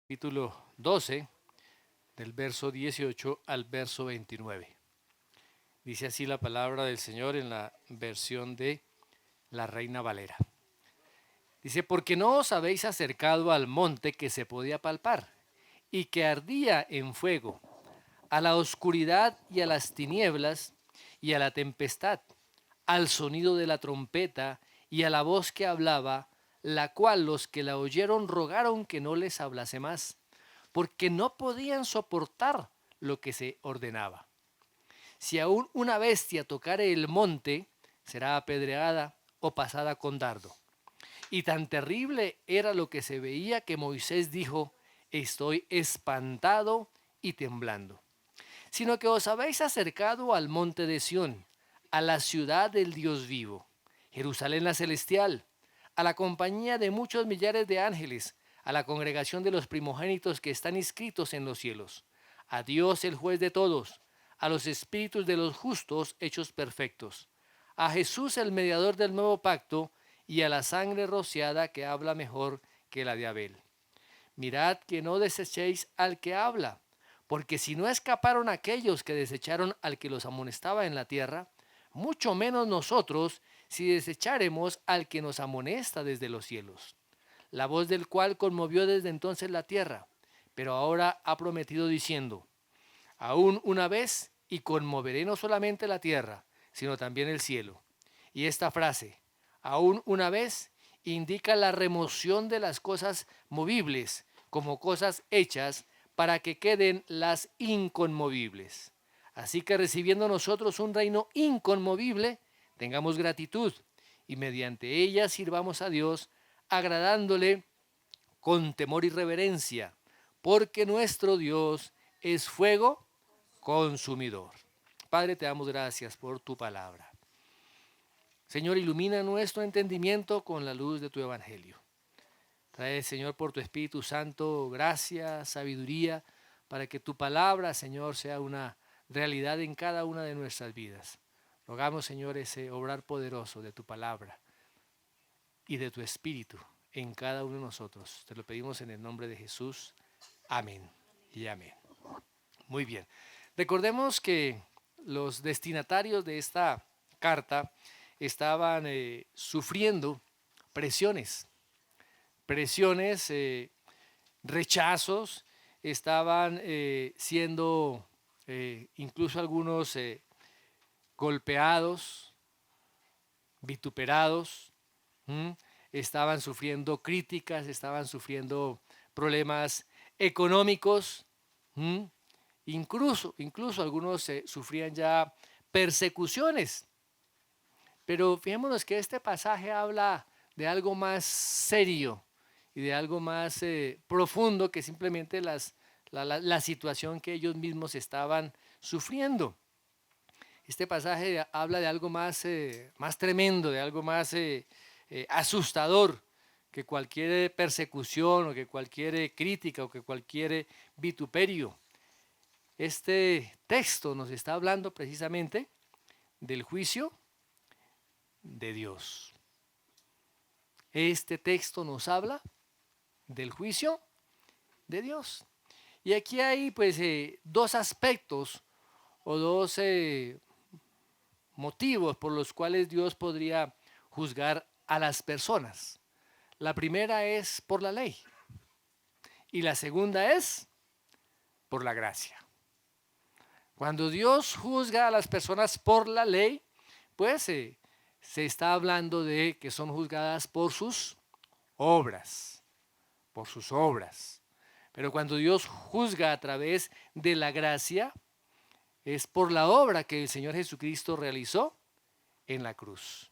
capítulo 12, del verso 18 al verso 29. Dice así la palabra del Señor en la versión de la Reina Valera. Dice, porque no os habéis acercado al monte que se podía palpar y que ardía en fuego, a la oscuridad y a las tinieblas y a la tempestad, al sonido de la trompeta y a la voz que hablaba, la cual los que la oyeron rogaron que no les hablase más, porque no podían soportar lo que se ordenaba. Si aún una bestia tocare el monte, será apedreada o pasada con dardo. Y tan terrible era lo que se veía que Moisés dijo, estoy espantado y temblando. Sino que os habéis acercado al monte de Sión, a la ciudad del Dios vivo, Jerusalén la celestial, a la compañía de muchos millares de ángeles, a la congregación de los primogénitos que están inscritos en los cielos, a Dios el juez de todos, a los espíritus de los justos hechos perfectos, a Jesús el mediador del nuevo pacto y a la sangre rociada que habla mejor que la de Abel. Mirad que no desechéis al que habla, porque si no escaparon aquellos que desecharon al que los amonestaba en la tierra, mucho menos nosotros si desecharemos al que nos amonesta desde los cielos, la voz del cual conmovió desde entonces la tierra, pero ahora ha prometido diciendo, aún una vez y conmoveré no solamente la tierra, sino también el cielo. Y esta frase, aún una vez, indica la remoción de las cosas movibles como cosas hechas para que queden las inconmovibles. Así que recibiendo nosotros un reino inconmovible, tengamos gratitud y mediante ella sirvamos a Dios, agradándole con temor y reverencia, porque nuestro Dios es fuego consumidor. Padre, te damos gracias por tu palabra. Señor, ilumina nuestro entendimiento con la luz de tu evangelio. Trae, Señor, por tu Espíritu Santo, gracia, sabiduría, para que tu palabra, Señor, sea una realidad en cada una de nuestras vidas. Rogamos, Señor, ese obrar poderoso de tu palabra y de tu Espíritu en cada uno de nosotros. Te lo pedimos en el nombre de Jesús. Amén y amén. Muy bien. Recordemos que los destinatarios de esta carta estaban sufriendo presiones, rechazos, estaban siendo incluso algunos golpeados, vituperados, estaban sufriendo críticas, estaban sufriendo problemas económicos, incluso algunos sufrían ya persecuciones. Pero fijémonos que este pasaje habla de algo más serio y de algo más profundo que simplemente la situación que ellos mismos estaban sufriendo. Este pasaje habla de algo más tremendo, de algo más asustador que cualquier persecución o que cualquier crítica o que cualquier vituperio. Este texto nos está hablando precisamente del juicio de Dios. Este texto nos habla del juicio de Dios. Y aquí hay pues dos aspectos o dos motivos por los cuales Dios podría juzgar a las personas. La primera es por la ley y la segunda es por la gracia. Cuando Dios juzga a las personas por la ley, pues se está hablando de que son juzgadas por sus obras, Pero cuando Dios juzga a través de la gracia, es por la obra que el Señor Jesucristo realizó en la cruz.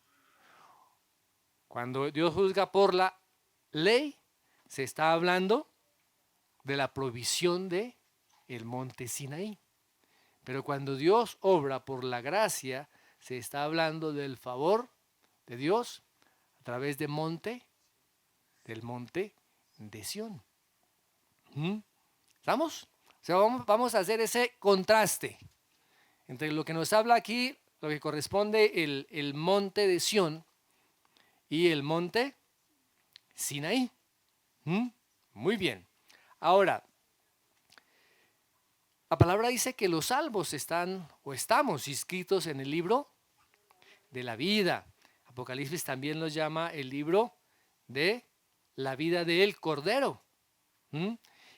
Cuando Dios juzga por la ley, se está hablando de la provisión de el monte Sinaí. Pero cuando Dios obra por la gracia, se está hablando del favor de Dios a través del monte de Sión. ¿Estamos? O sea, vamos a hacer ese contraste entre lo que nos habla aquí, lo que corresponde el monte de Sión y el monte Sinaí. Muy bien. Ahora, la palabra dice que los salvos están o estamos inscritos en el libro de la vida. Apocalipsis también lo llama el libro de la vida del Cordero.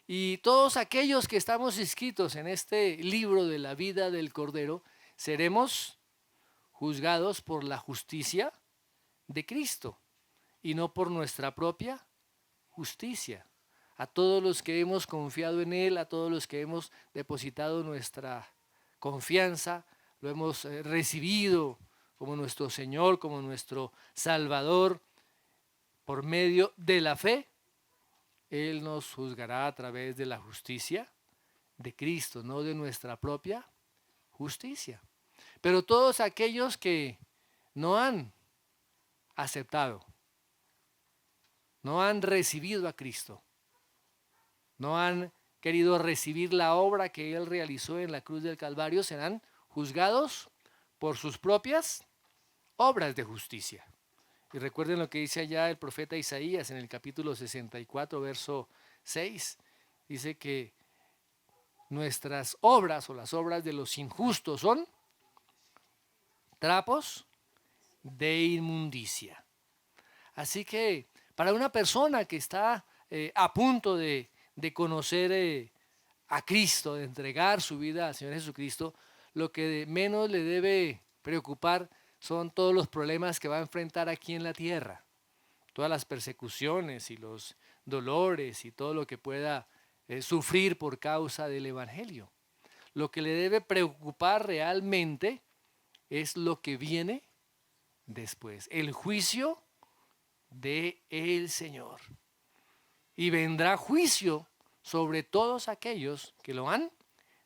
Y todos aquellos que estamos inscritos en este libro de la vida del Cordero, seremos juzgados por la justicia de Cristo y no por nuestra propia justicia. A todos los que hemos confiado en Él, a todos los que hemos depositado nuestra confianza, lo hemos recibido como nuestro Señor, como nuestro Salvador, por medio de la fe, Él nos juzgará a través de la justicia de Cristo, no de nuestra propia justicia. Pero todos aquellos que no han aceptado, no han recibido a Cristo, no han querido recibir la obra que Él realizó en la cruz del Calvario, serán juzgados por sus propias obras de justicia. Y recuerden lo que dice allá el profeta Isaías en el capítulo 64, verso 6. Dice que nuestras obras o las obras de los injustos son trapos de inmundicia. Así que para una persona que está a punto de conocer a Cristo, de entregar su vida al Señor Jesucristo, lo que menos le debe preocupar son todos los problemas que va a enfrentar aquí en la tierra, todas las persecuciones y los dolores y todo lo que pueda sufrir por causa del Evangelio. Lo que le debe preocupar realmente es lo que viene después, el juicio del Señor. Y vendrá juicio sobre todos aquellos que lo han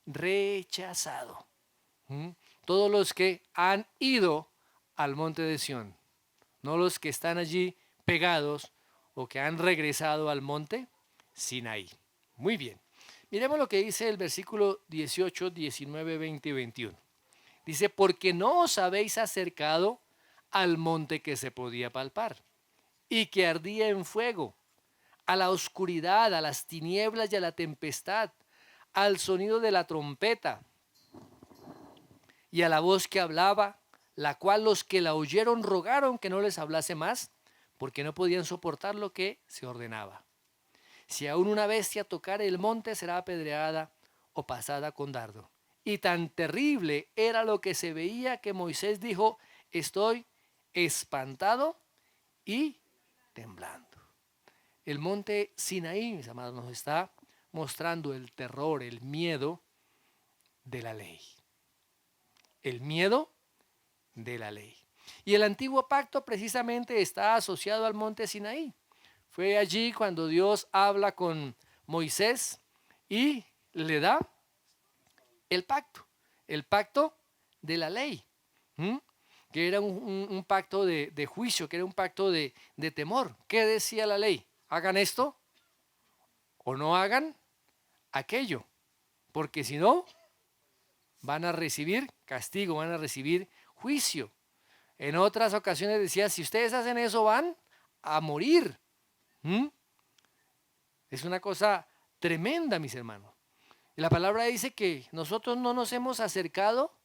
rechazado. Todos los que han ido al monte de Sión, no los que están allí pegados o que han regresado al monte Sinaí. Muy bien. Miremos lo que dice el versículo 18, 19, 20 y 21. Dice, porque no os habéis acercado al monte que se podía palpar y que ardía en fuego, a la oscuridad, a las tinieblas y a la tempestad, al sonido de la trompeta y a la voz que hablaba, la cual los que la oyeron rogaron que no les hablase más, porque no podían soportar lo que se ordenaba. Si aún una bestia tocare el monte, será apedreada o pasada con dardo. Y tan terrible era lo que se veía que Moisés dijo, estoy espantado y temblando. El monte Sinaí, mis amados, nos está mostrando el terror, el miedo de la ley. El miedo de la ley. Y el antiguo pacto precisamente está asociado al monte Sinaí. Fue allí cuando Dios habla con Moisés y le da el pacto de la ley, que era un pacto de juicio, que era un pacto de temor. ¿Qué decía la ley? Hagan esto o no hagan aquello, porque si no, van a recibir castigo, van a recibir juicio. En otras ocasiones decía, si ustedes hacen eso van a morir. Es una cosa tremenda, mis hermanos. Y la palabra dice que nosotros no nos hemos acercado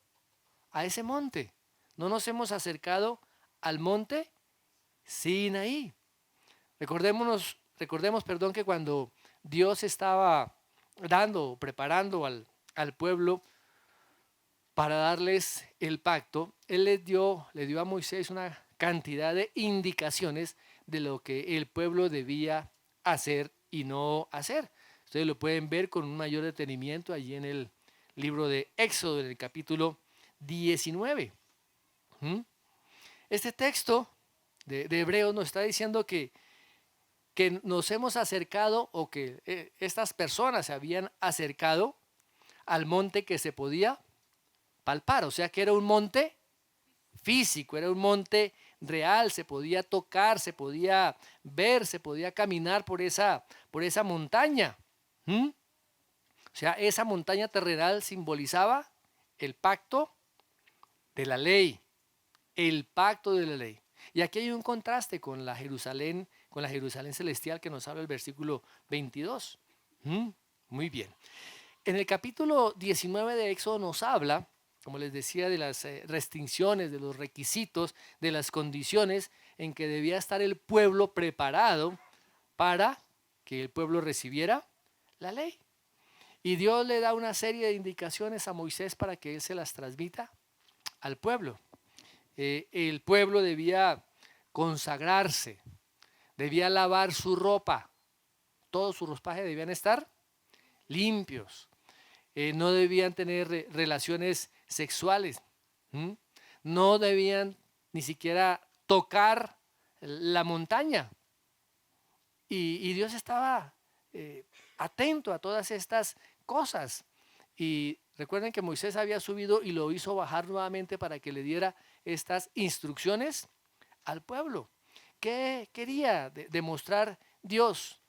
a ese monte, no nos hemos acercado al monte Sinaí. Recordemos, que cuando Dios estaba preparando al pueblo para darles el pacto, Él le dio a Moisés una cantidad de indicaciones de lo que el pueblo debía hacer y no hacer. Ustedes lo pueden ver con un mayor detenimiento allí en el libro de Éxodo, en el capítulo 19. Este texto de Hebreos nos está diciendo que nos hemos acercado o que estas personas se habían acercado al monte que se podía palpar, o sea que era un monte físico, era un monte real, se podía tocar, se podía ver, se podía caminar por esa montaña. O sea, esa montaña terrenal simbolizaba el pacto de la ley, el pacto de la ley. Y aquí hay un contraste con la Jerusalén celestial que nos habla el versículo 22. ¿Mm? Muy bien. En el capítulo 19 de Éxodo nos habla, como les decía, de las restricciones, de los requisitos, de las condiciones en que debía estar el pueblo preparado para que el pueblo recibiera la ley. Y Dios le da una serie de indicaciones a Moisés para que él se las transmita al pueblo. El pueblo debía consagrarse, debía lavar su ropa, todo su ropaje debían estar limpios, no debían tener relaciones sexuales, ¿m? No debían ni siquiera tocar la montaña. Y Dios estaba atento a todas estas cosas. Y recuerden que Moisés había subido y lo hizo bajar nuevamente para que le diera estas instrucciones al pueblo. ¿Qué quería demostrar Dios?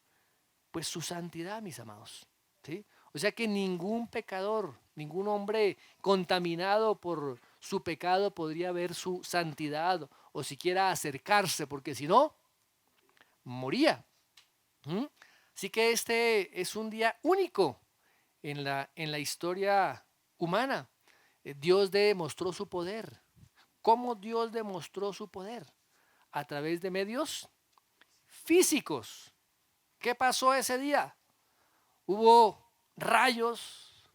Pues su santidad, mis amados. ¿Sí? O sea que ningún pecador, ningún hombre contaminado por su pecado podría ver su santidad o siquiera acercarse, porque si no, moría. ¿Mm? Así que este es un día único en la historia humana. Dios demostró su poder. ¿Cómo Dios demostró su poder? A través de medios físicos. ¿Qué pasó ese día? Hubo rayos,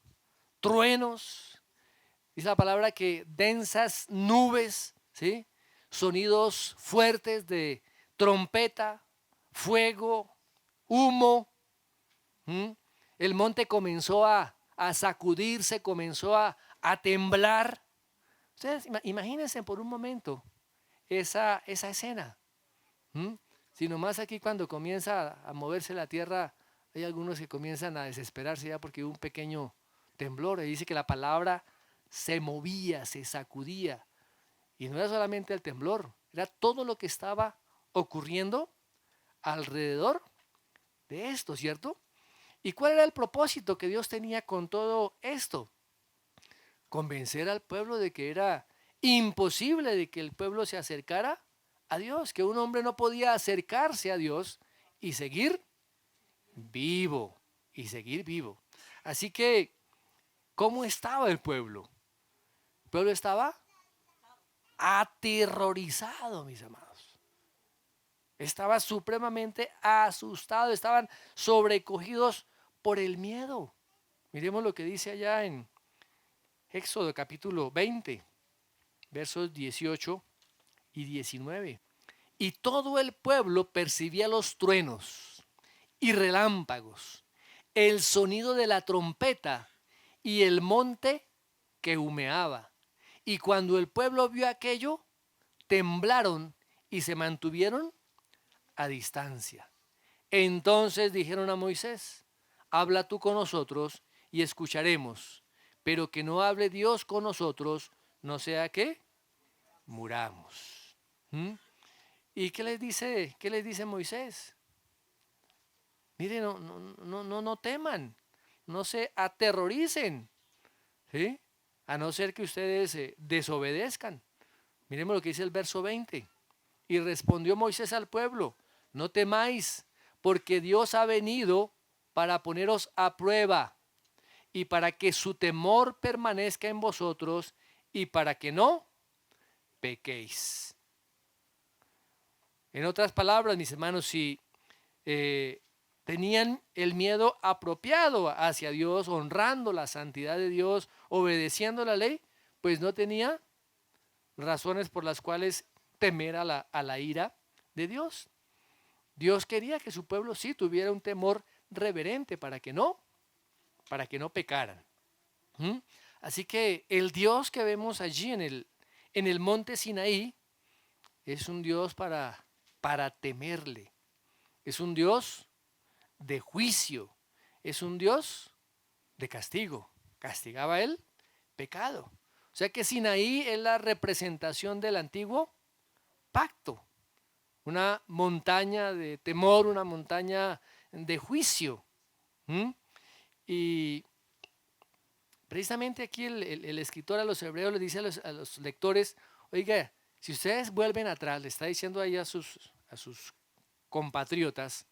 truenos, dice la palabra que densas nubes, ¿sí? Sonidos fuertes de trompeta, fuego, humo. ¿Mm? El monte comenzó a sacudirse, comenzó a temblar. Ustedes imagínense por un momento esa escena. ¿Mm? Si nomás aquí cuando comienza a moverse la tierra, hay algunos que comienzan a desesperarse ya porque hubo un pequeño temblor. Y dice que la palabra se movía, se sacudía. Y no era solamente el temblor, era todo lo que estaba ocurriendo alrededor de esto, ¿cierto? ¿Y cuál era el propósito que Dios tenía con todo esto? Convencer al pueblo de que era imposible de que el pueblo se acercara a Dios, que un hombre no podía acercarse a Dios y seguir vivo, y seguir vivo. Así que, ¿cómo estaba el pueblo? El pueblo estaba aterrorizado, mis amados. Estaba supremamente asustado, estaban sobrecogidos por el miedo. Miremos lo que dice allá en Éxodo capítulo 20, versos 18 y 19. Y todo el pueblo percibía los truenos y relámpagos, el sonido de la trompeta y el monte que humeaba. Y cuando el pueblo vio aquello, temblaron y se mantuvieron a distancia. Entonces dijeron a Moisés: habla tú con nosotros y escucharemos, pero que no hable Dios con nosotros, no sea que muramos. ¿Mm? ¿Y qué les dice Moisés? Miren, no teman, no se aterroricen, ¿sí? A no ser que ustedes desobedezcan. Miremos lo que dice el verso 20. Y respondió Moisés al pueblo: no temáis, porque Dios ha venido para poneros a prueba y para que su temor permanezca en vosotros y para que no pequéis. En otras palabras, mis hermanos, si tenían el miedo apropiado hacia Dios, honrando la santidad de Dios, obedeciendo la ley, pues no tenía razones por las cuales temer a la ira de Dios. Dios quería que su pueblo sí tuviera un temor reverente para que no pecaran. ¿Mm? Así que el Dios que vemos allí en el monte Sinaí es un Dios para temerle. Es un Dios de juicio. Es un Dios de castigo. Castigaba el pecado. O sea que Sinaí es la representación del antiguo pacto. Una montaña de temor, una montaña de juicio. ¿Mm? Y precisamente aquí el escritor a los hebreos le dice a los lectores: oiga, si ustedes vuelven atrás, le está diciendo ahí a sus compatriotas,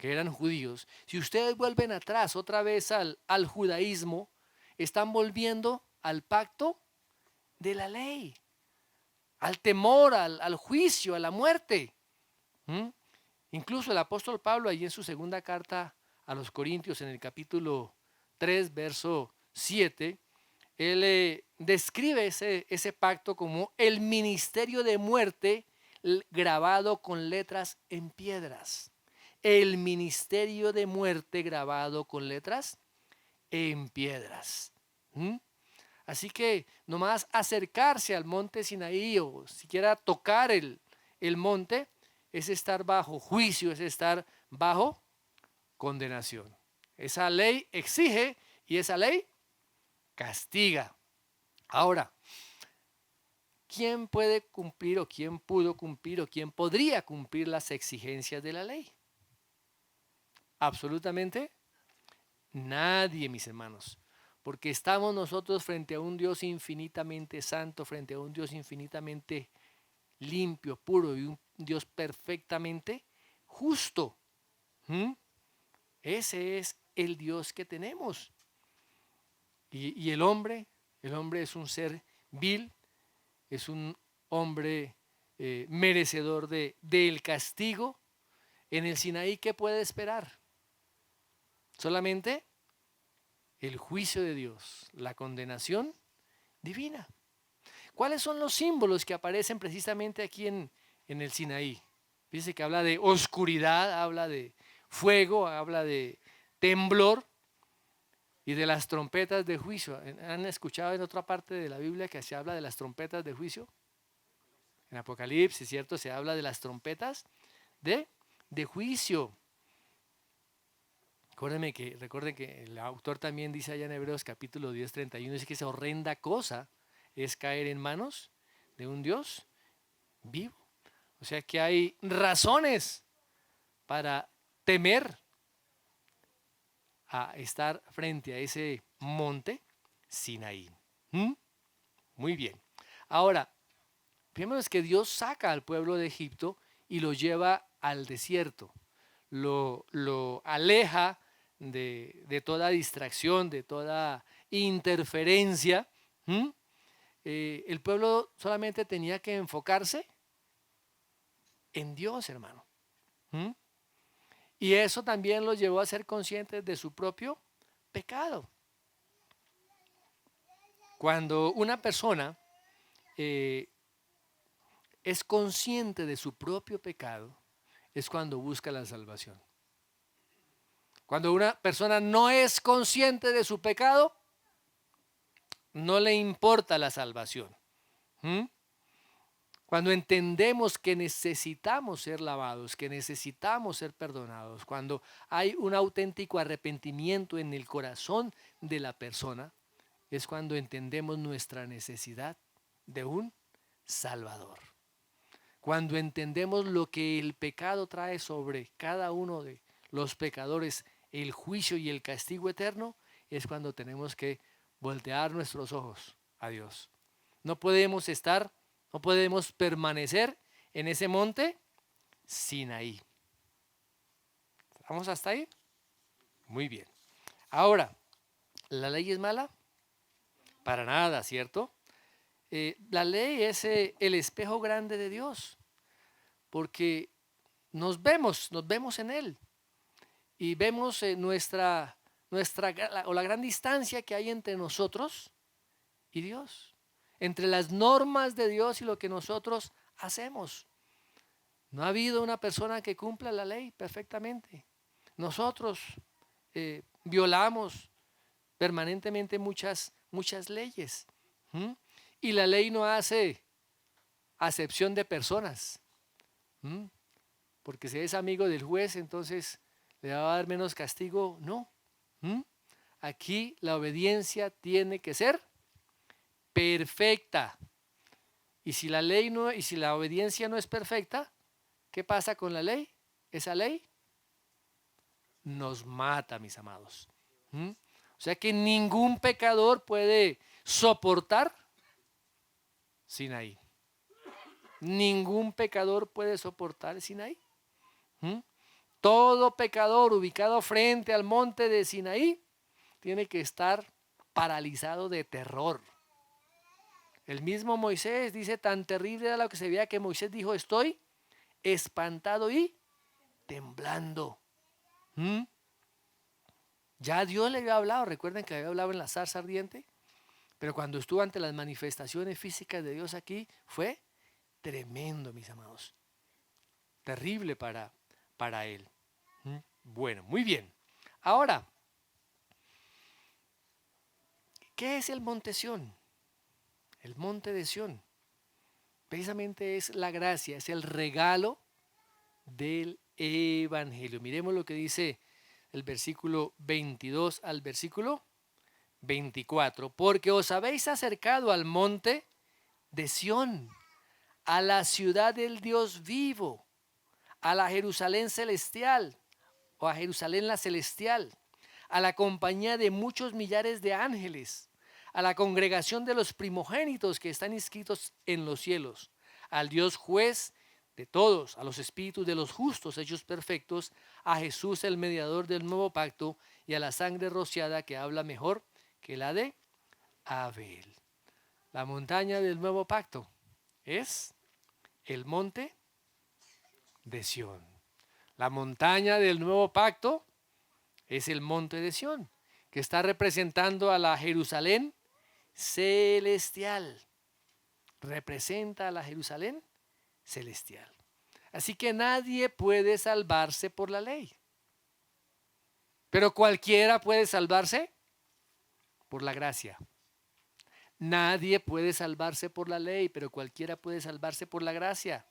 que eran judíos, si ustedes vuelven atrás otra vez al judaísmo, están volviendo al pacto de la ley, al temor, al juicio, a la muerte. ¿Mm? Incluso el apóstol Pablo, allí en su segunda carta a los Corintios, en el capítulo 3, verso 7, él describe ese pacto como el ministerio de muerte grabado con letras en piedras. El ministerio de muerte grabado con letras en piedras. ¿Mm? Así que nomás acercarse al monte Sinaí o siquiera tocar el monte es estar bajo juicio, es estar bajo condenación. Esa ley exige y esa ley castiga. Ahora, ¿quién puede cumplir o quién pudo cumplir o quién podría cumplir las exigencias de la ley? Absolutamente nadie, mis hermanos, porque estamos nosotros frente a un Dios infinitamente santo, frente a un Dios infinitamente limpio, puro y un Dios perfectamente justo. ¿Mm? Ese es el Dios que tenemos. Y el hombre es un ser vil, es un hombre merecedor del castigo. En el Sinaí, ¿qué puede esperar? Solamente el juicio de Dios, la condenación divina. ¿Cuáles son los símbolos que aparecen precisamente aquí en el Sinaí? Dice que habla de oscuridad, habla de fuego, habla de temblor y de las trompetas de juicio. ¿Han escuchado en otra parte de la Biblia que se habla de las trompetas de juicio? En Apocalipsis, ¿cierto? Se habla de las trompetas de juicio. Recuerden que el autor también dice allá en Hebreos capítulo 10, 31, dice que esa horrenda cosa es caer en manos de un Dios vivo. O sea que hay razones para temer a estar frente a ese monte Sinaí. ¿Mm? Muy bien. Ahora, primero es que Dios saca al pueblo de Egipto y lo lleva al desierto. Lo aleja de toda distracción, de toda interferencia. El pueblo solamente tenía que enfocarse en Dios, hermano. Y eso también los llevó a ser conscientes de su propio pecado. Cuando una persona es consciente de su propio pecado, es cuando busca la salvación. Cuando una persona no es consciente de su pecado, no le importa la salvación. Cuando entendemos que necesitamos ser lavados, que necesitamos ser perdonados, cuando hay un auténtico arrepentimiento en el corazón de la persona, es cuando entendemos nuestra necesidad de un Salvador. Cuando entendemos lo que el pecado trae sobre cada uno de los pecadores, el juicio y el castigo eterno, es cuando tenemos que voltear nuestros ojos a Dios. No podemos permanecer en ese monte Sinaí. ¿Vamos hasta ahí? Muy bien. Ahora, ¿la ley es mala? Para nada, ¿cierto? La ley es el espejo grande de Dios, porque nos vemos en Él y vemos la gran distancia que hay entre nosotros y Dios, entre las normas de Dios y lo que nosotros hacemos. No ha habido una persona que cumpla la ley perfectamente. Nosotros violamos permanentemente muchas leyes. Y la ley no hace acepción de personas. Porque si es amigo del juez, entonces le va a dar menos castigo. No. Aquí la obediencia tiene que ser perfecta. Y si la obediencia no es perfecta, ¿qué pasa con la ley? Esa ley nos mata, mis amados. O sea que ningún pecador puede soportar Sinaí. Ningún pecador puede soportar Sinaí. Todo pecador ubicado frente al monte de Sinaí tiene que estar paralizado de terror. El mismo Moisés dice, tan terrible era lo que se veía que Moisés dijo, estoy espantado y temblando. ¿Mm? Ya Dios le había hablado, recuerden que le había hablado en la zarza ardiente, pero cuando estuvo ante las manifestaciones físicas de Dios aquí, fue tremendo, mis amados. Terrible para él. ¿Mm? Bueno, muy bien. Ahora, ¿qué es el monte Sión? El monte de Sión. Precisamente es la gracia, es el regalo del Evangelio. Miremos lo que dice el versículo 22 al versículo 24. Porque os habéis acercado al monte de Sión, a la ciudad del Dios vivo, a la Jerusalén celestial, o a Jerusalén la celestial, a la compañía de muchos millares de ángeles, a la congregación de los primogénitos que están inscritos en los cielos, al Dios juez de todos, a los espíritus de los justos hechos perfectos, a Jesús el mediador del nuevo pacto y a la sangre rociada que habla mejor que la de Abel. La montaña del nuevo pacto es el monte de Sión. La montaña del nuevo pacto es el monte de Sión, que está representando a la Jerusalén celestial. Representa a la Jerusalén celestial. Así que nadie puede salvarse por la ley. Pero cualquiera puede salvarse por la gracia. Nadie puede salvarse por la ley, pero cualquiera puede salvarse por la gracia.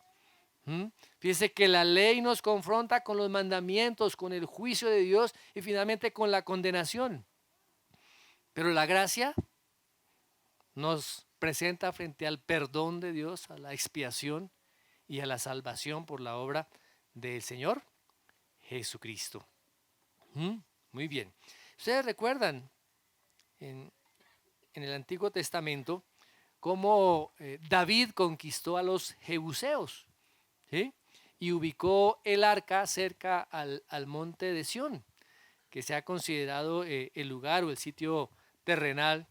Fíjense que la ley nos confronta con los mandamientos, con el juicio de Dios y finalmente con la condenación. Pero la gracia nos presenta frente al perdón de Dios, a la expiación y a la salvación por la obra del Señor Jesucristo. Muy bien. Ustedes recuerdan en el Antiguo Testamento cómo David conquistó a los jebuseos, ¿sí? Y ubicó el arca cerca al monte de Sión, que se ha considerado el lugar o el sitio terrenal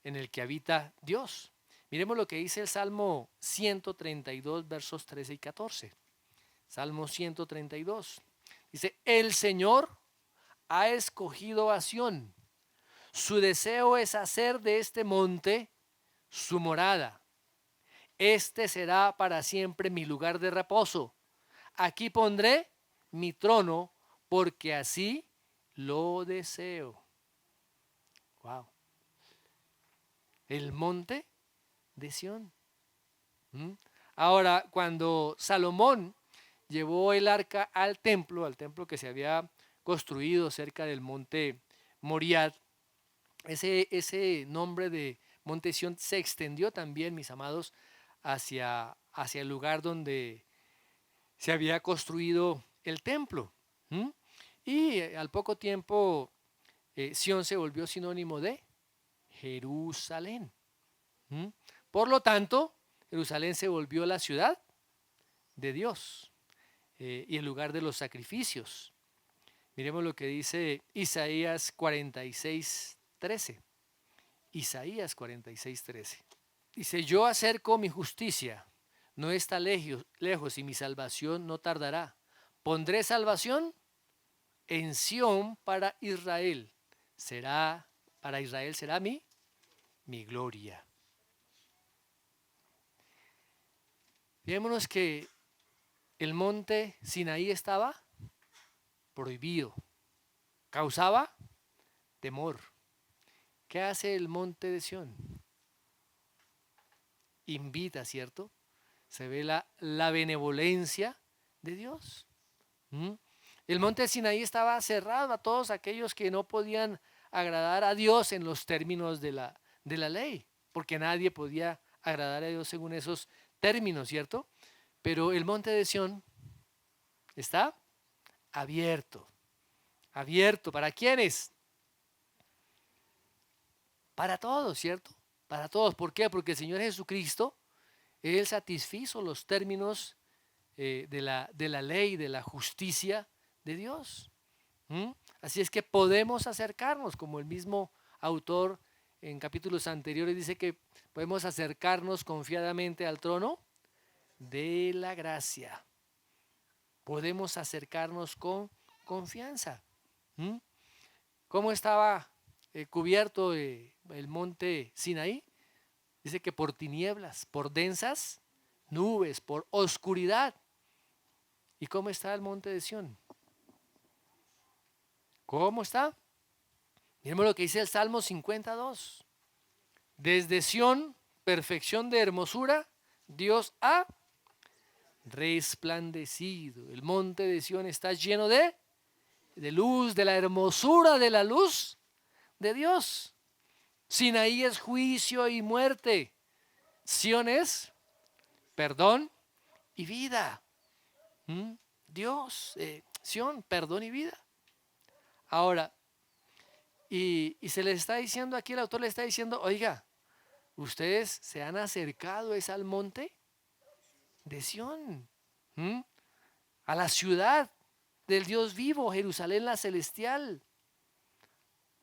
en el que habita Dios. Miremos lo que dice el Salmo 132, versos 13 y 14. Salmo 132. Dice, el Señor ha escogido a Sión. Su deseo es hacer de este monte su morada. Este será para siempre mi lugar de reposo. Aquí pondré mi trono porque así lo deseo. Wow. El monte de Sión. Ahora, cuando Salomón llevó el arca al templo que se había construido cerca del monte Moriah, ese nombre de monte Sión se extendió también, mis amados, hacia el lugar donde se había construido el templo. Y al poco tiempo Sión se volvió sinónimo de Jerusalén. Por lo tanto, Jerusalén se volvió la ciudad de Dios y el lugar de los sacrificios. Miremos lo que dice Isaías 46:13. Isaías 46:13. Dice, yo acerco mi justicia, no está lejos y mi salvación no tardará. Pondré salvación en Sión para Israel. Para Israel será mi gloria. Fijémonos que el monte Sinaí estaba prohibido, causaba temor. ¿Qué hace el monte de Sión? Invita, ¿cierto? Se ve la benevolencia de Dios. El monte Sinaí estaba cerrado a todos aquellos que no podían agradar a Dios en los términos de la ley, porque nadie podía agradar a Dios según esos términos, ¿cierto? Pero el monte de Sión está abierto. ¿Abierto para quiénes? Para todos, ¿cierto? Para todos. ¿Por qué? Porque el Señor Jesucristo, Él satisfizo los términos de la ley, de la justicia de Dios. Así es que podemos acercarnos, como el mismo autor en capítulos anteriores dice que podemos acercarnos confiadamente al trono de la gracia. Podemos acercarnos con confianza. ¿Cómo estaba cubierto el monte Sinaí? Dice que por tinieblas, por densas nubes, por oscuridad. ¿Y cómo está el monte de Sión? ¿Cómo está? Miremos lo que dice el Salmo 52. Desde Sión, perfección de hermosura, Dios ha resplandecido. El monte de Sión está lleno de luz, de la hermosura de la luz de Dios. Sinaí es juicio y muerte. Sión es perdón y vida. Dios, Sión, perdón y vida. Ahora, y se les está diciendo aquí, el autor le está diciendo, oiga, ustedes se han acercado es al monte de Sión, a la ciudad del Dios vivo, Jerusalén la celestial.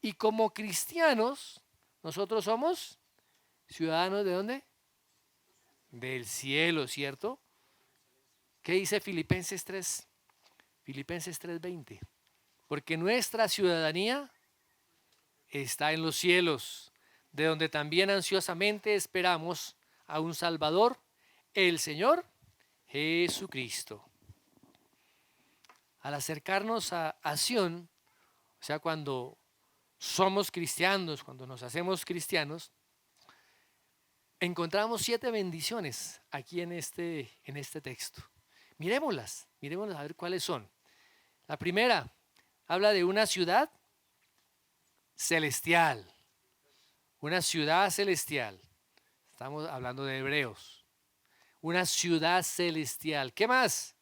Y como cristianos, nosotros somos ciudadanos ¿de dónde? Del cielo, ¿cierto? ¿Qué dice Filipenses 3? Filipenses 3:20. Porque nuestra ciudadanía está en los cielos, de donde también ansiosamente esperamos a un Salvador, el Señor Jesucristo. Al acercarnos a Sión, o sea, cuando somos cristianos, cuando nos hacemos cristianos, encontramos 7 bendiciones aquí en este texto. Mirémoslas a ver cuáles son. La primera, habla de una ciudad celestial. Una ciudad celestial. Estamos hablando de Hebreos. Una ciudad celestial. ¿Qué más?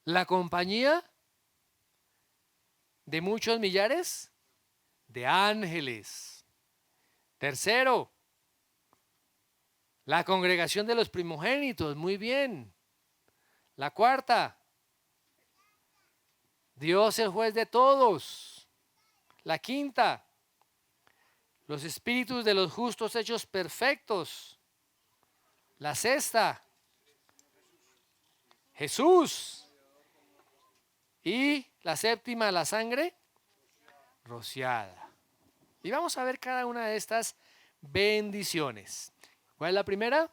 La compañía de muchos millares de ángeles. Tercero, la congregación de los primogénitos. Muy bien. La cuarta, Dios el juez de todos. La quinta, los espíritus de los justos hechos perfectos. La sexta, Jesús. Y la séptima, la sangre rociada. Y vamos a ver cada una de estas bendiciones. ¿Cuál es la primera?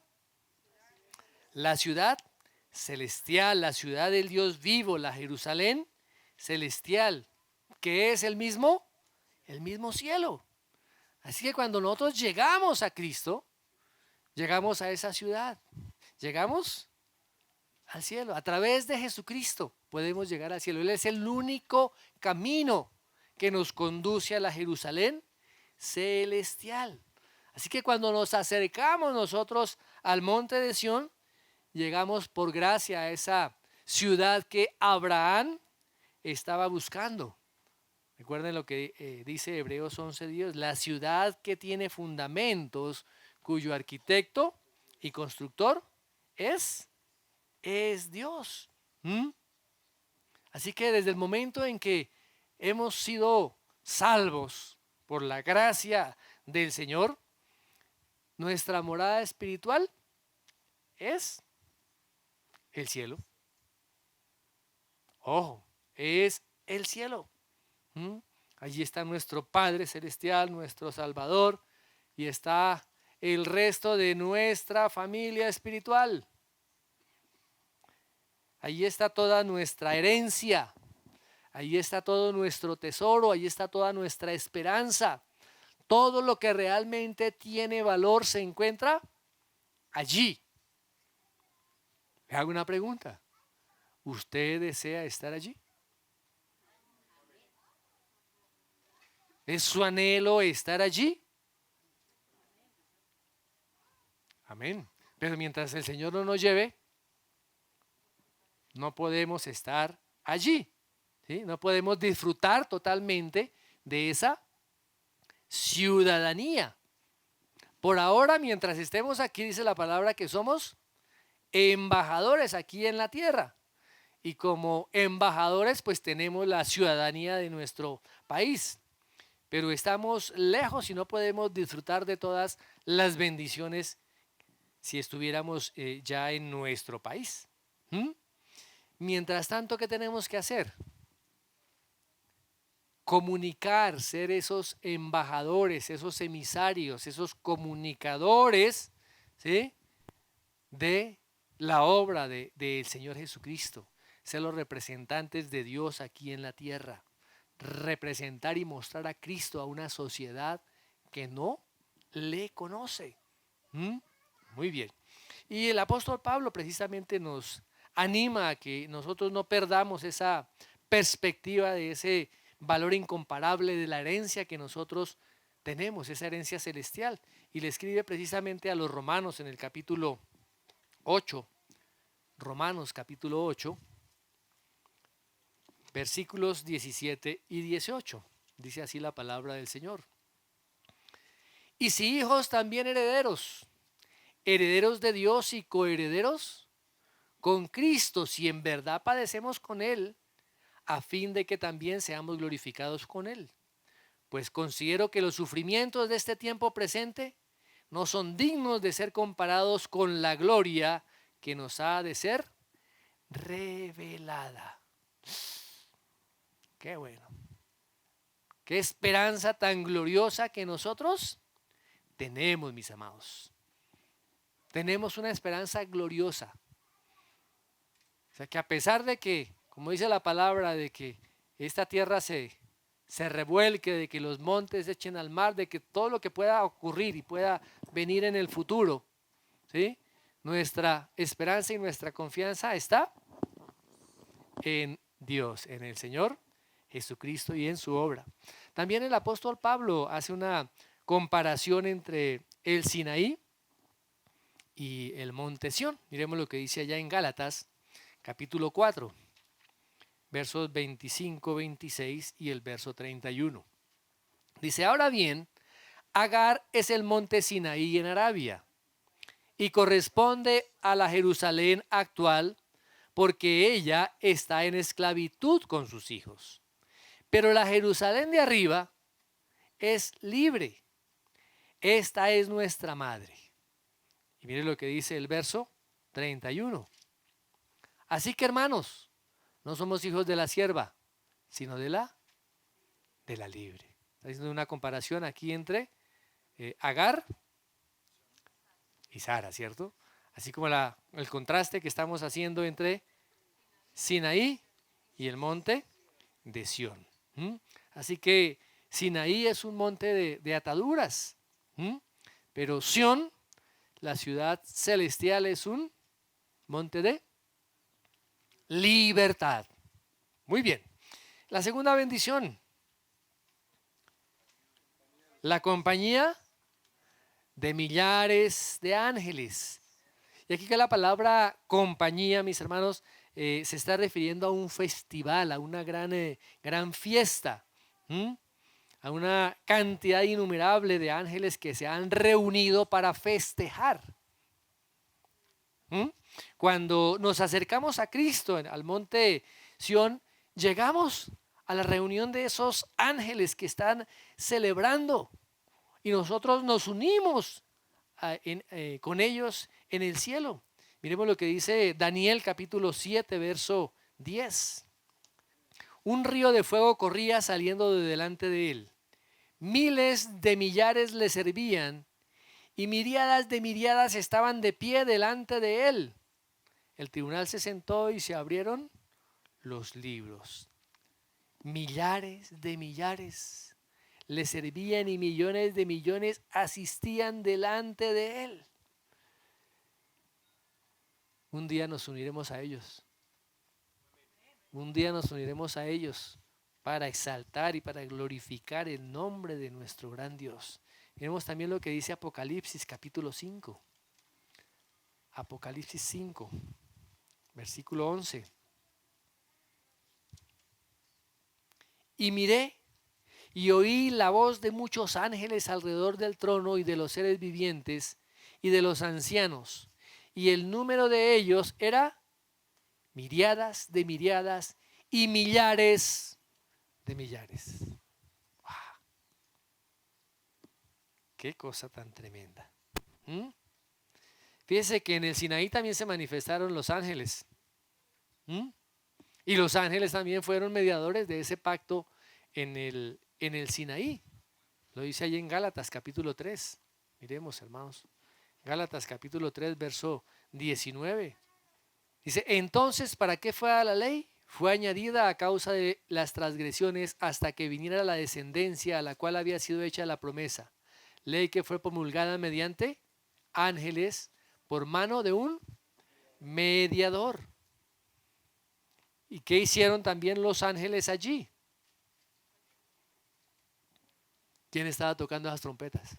La ciudad celestial, la ciudad del Dios vivo, la Jerusalén celestial, que es el mismo cielo. Así que cuando nosotros llegamos a Cristo, llegamos a esa ciudad, llegamos al cielo. A través de Jesucristo podemos llegar al cielo. Él es el único camino que nos conduce a la Jerusalén celestial. Así que cuando nos acercamos nosotros al monte de Sión, llegamos por gracia a esa ciudad que Abraham estaba buscando. Recuerden lo que dice Hebreos 11:10, la ciudad que tiene fundamentos, cuyo arquitecto y constructor es Dios. Así que desde el momento en que hemos sido salvos por la gracia del Señor, nuestra morada espiritual es el cielo. Ojo, es el cielo. Allí está nuestro Padre Celestial, nuestro Salvador, y está el resto de nuestra familia espiritual. Allí está toda nuestra herencia, allí está todo nuestro tesoro, allí está toda nuestra esperanza. Todo lo que realmente tiene valor se encuentra allí. Le hago una pregunta. ¿Usted desea estar allí? ¿Es su anhelo estar allí? Amén. Pero mientras el Señor no nos lleve, no podemos estar allí, ¿sí? No podemos disfrutar totalmente de esa ciudadanía. Por ahora, mientras estemos aquí, dice la palabra que somos embajadores aquí en la tierra. y como embajadores pues tenemos la ciudadanía de nuestro país, pero estamos lejos y no podemos disfrutar de todas las bendiciones si estuviéramos ya en nuestro país. ¿Mm? Mientras tanto, ¿qué tenemos que hacer? Comunicar, ser esos embajadores, esos emisarios, esos comunicadores, ¿sí?, de la obra del Señor Jesucristo, ser los representantes de Dios aquí en la tierra, representar y mostrar a Cristo a una sociedad que no le conoce. ¿Mm? Muy bien. Y el apóstol Pablo precisamente nos anima a que nosotros no perdamos esa perspectiva de ese valor incomparable de la herencia que nosotros tenemos, esa herencia celestial. Y le escribe precisamente a los romanos en el capítulo 8, Romanos capítulo 8, versículos 17 y 18. Dice así la palabra del Señor. Y si hijos, también herederos, herederos de Dios y coherederos con Cristo, si en verdad padecemos con Él, a fin de que también seamos glorificados con Él. Pues considero que los sufrimientos de este tiempo presente no son dignos de ser comparados con la gloria que nos ha de ser revelada. Qué bueno. Qué esperanza tan gloriosa que nosotros tenemos, mis amados. Tenemos una esperanza gloriosa. O sea que a pesar de que, como dice la palabra, de que esta tierra se revuelque, de que los montes se echen al mar, de que todo lo que pueda ocurrir y pueda venir en el futuro, ¿sí?, nuestra esperanza y nuestra confianza está en Dios, en el Señor Jesucristo y en su obra. También el apóstol Pablo hace una comparación entre el Sinaí y el monte Sión. Miremos lo que dice allá en Gálatas, capítulo 4, versos 25, 26 y el verso 31. Dice: ahora bien, Agar es el monte Sinaí en Arabia y corresponde a la Jerusalén actual, porque ella está en esclavitud con sus hijos. Pero la Jerusalén de arriba es libre. Esta es nuestra madre. Y mire lo que dice el verso 31. Así que, hermanos, no somos hijos de la sierva, sino de la libre. Está haciendo una comparación aquí entre Agar y Sara, ¿cierto? Así como el contraste que estamos haciendo entre Sinaí y el monte de Sión. Así que Sinaí es un monte de ataduras, pero Sión, la ciudad celestial, es un monte de libertad. Muy bien. La segunda bendición, la compañía de millares de ángeles. Y aquí que la palabra compañía, mis hermanos, se está refiriendo a un festival, a una gran fiesta, a una cantidad innumerable de ángeles que se han reunido para festejar. Cuando nos acercamos a Cristo al monte Sión, llegamos a la reunión de esos ángeles que están celebrando y nosotros nos unimos con ellos en el cielo. Miremos lo que dice Daniel capítulo 7, verso 10. Un río de fuego corría saliendo de delante de él. Miles de millares le servían y miríadas de miríadas estaban de pie delante de él. El tribunal se sentó y se abrieron los libros. Millares de millares le servían y millones de millones asistían delante de él. Un día nos uniremos a ellos. Un día nos uniremos a ellos para exaltar y para glorificar el nombre de nuestro gran Dios. Miremos también lo que dice Apocalipsis capítulo 5. Apocalipsis 5, versículo 11. Y miré y oí la voz de muchos ángeles alrededor del trono y de los seres vivientes y de los ancianos. Y el número de ellos era miriadas de miriadas y millares de millares. ¡Wow! ¡Qué cosa tan tremenda! ¿Mm? Fíjense que en el Sinaí también se manifestaron los ángeles. ¿Mm? Y los ángeles también fueron mediadores de ese pacto en el Sinaí. Lo dice ahí en Gálatas capítulo 3. Miremos, hermanos. Gálatas capítulo 3, verso 19. Dice, entonces, ¿para qué fue a la ley? Fue añadida a causa de las transgresiones hasta que viniera la descendencia a la cual había sido hecha la promesa. Ley que fue promulgada mediante ángeles por mano de un mediador. ¿Y qué hicieron también los ángeles allí? ¿Quién estaba tocando esas trompetas?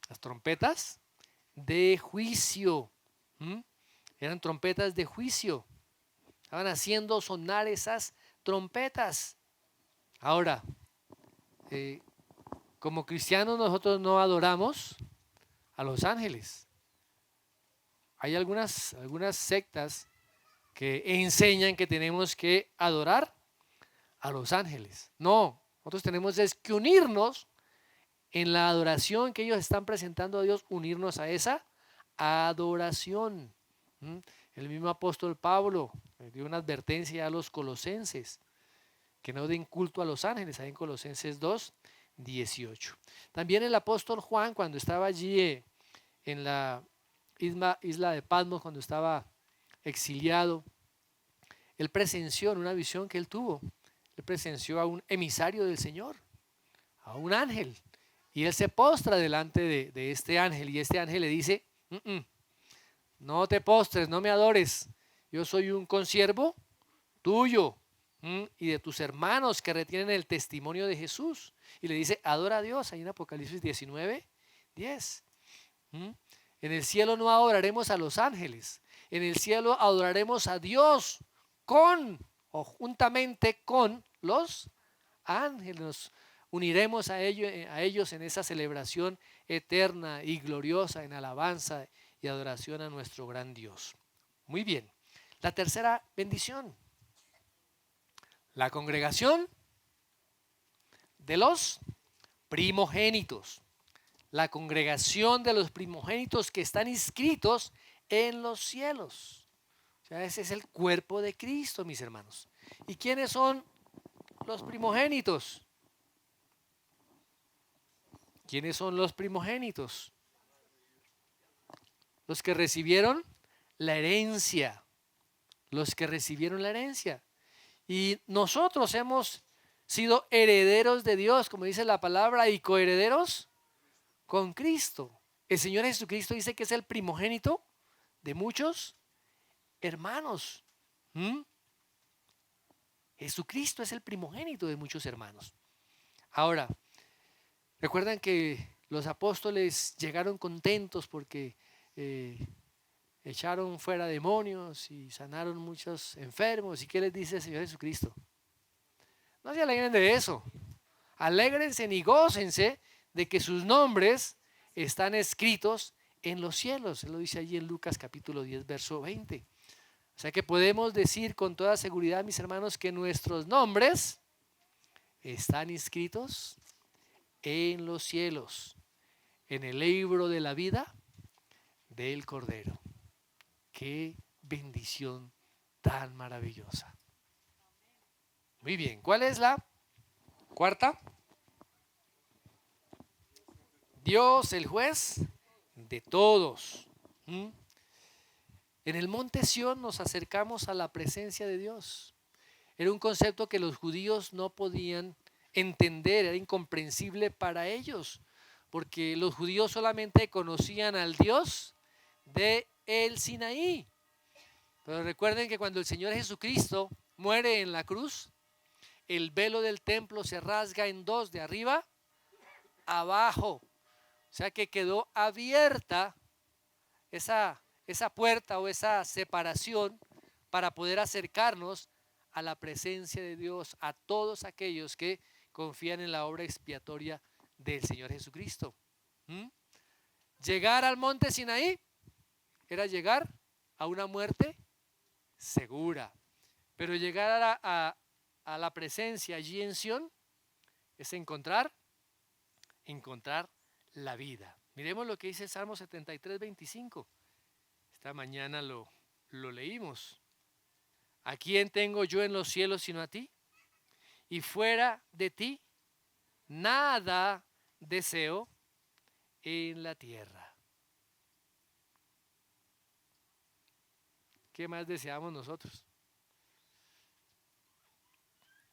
Las trompetas de juicio. ¿Mm? Eran trompetas de juicio. Estaban haciendo sonar esas trompetas. Ahora, como cristianos nosotros no adoramos a los ángeles. Hay algunas sectas que enseñan que tenemos que adorar a los ángeles. No, nosotros tenemos que unirnos en la adoración que ellos están presentando a Dios, unirnos a esa adoración. El mismo apóstol Pablo dio una advertencia a los colosenses que no den culto a los ángeles, ahí en Colosenses 2, 18. También el apóstol Juan, cuando estaba allí en la isla de Patmos, cuando estaba exiliado, él presenció en una visión que él tuvo, él presenció a un emisario del Señor, a un ángel, y él se postra delante de este ángel, y este ángel le dice, no te postres, no me adores, yo soy un consiervo tuyo y de tus hermanos que retienen el testimonio de Jesús. Y le dice, adora a Dios, ahí en Apocalipsis 19, 10. En el cielo no adoraremos a los ángeles, en el cielo adoraremos a Dios con o juntamente con los ángeles. Nos uniremos a ellos en esa celebración eterna y gloriosa en alabanza y adoración a nuestro gran Dios. Muy bien, la tercera bendición, la congregación de los primogénitos. La congregación de los primogénitos que están inscritos en los cielos. O sea, ese es el cuerpo de Cristo, mis hermanos. ¿Y quiénes son los primogénitos? ¿Quiénes son los primogénitos? Los que recibieron la herencia. Los que recibieron la herencia. Y nosotros hemos sido herederos de Dios, como dice la palabra, y coherederos con Cristo. El Señor Jesucristo dice que es el primogénito de muchos hermanos. Jesucristo es el primogénito de muchos hermanos. Ahora, recuerdan que los apóstoles llegaron contentos porque echaron fuera demonios y sanaron muchos enfermos. ¿Y qué les dice el Señor Jesucristo? No se alegren de eso. Alégrense y gócense de que sus nombres están escritos en los cielos. Él lo dice allí en Lucas capítulo 10, verso 20. O sea que podemos decir con toda seguridad, mis hermanos, que nuestros nombres están inscritos en los cielos, en el libro de la vida del Cordero. Qué bendición tan maravillosa. Muy bien, ¿cuál es la cuarta? Dios, el juez de todos. En el monte Sión nos acercamos a la presencia de Dios. Era un concepto que los judíos no podían entender, era incomprensible para ellos, porque los judíos solamente conocían al Dios de el Sinaí. Pero recuerden que cuando el Señor Jesucristo muere en la cruz, el velo del templo se rasga en dos, de arriba abajo. O sea que quedó abierta esa puerta o esa separación para poder acercarnos a la presencia de Dios, a todos aquellos que confían en la obra expiatoria del Señor Jesucristo. Llegar al monte Sinaí era llegar a una muerte segura. Pero llegar a la presencia allí en Sión es encontrar la vida. Miremos lo que dice el Salmo 73, 25. Esta mañana lo leímos. ¿A quién tengo yo en los cielos sino a ti? Y fuera de ti, nada deseo en la tierra. ¿Qué más deseamos nosotros?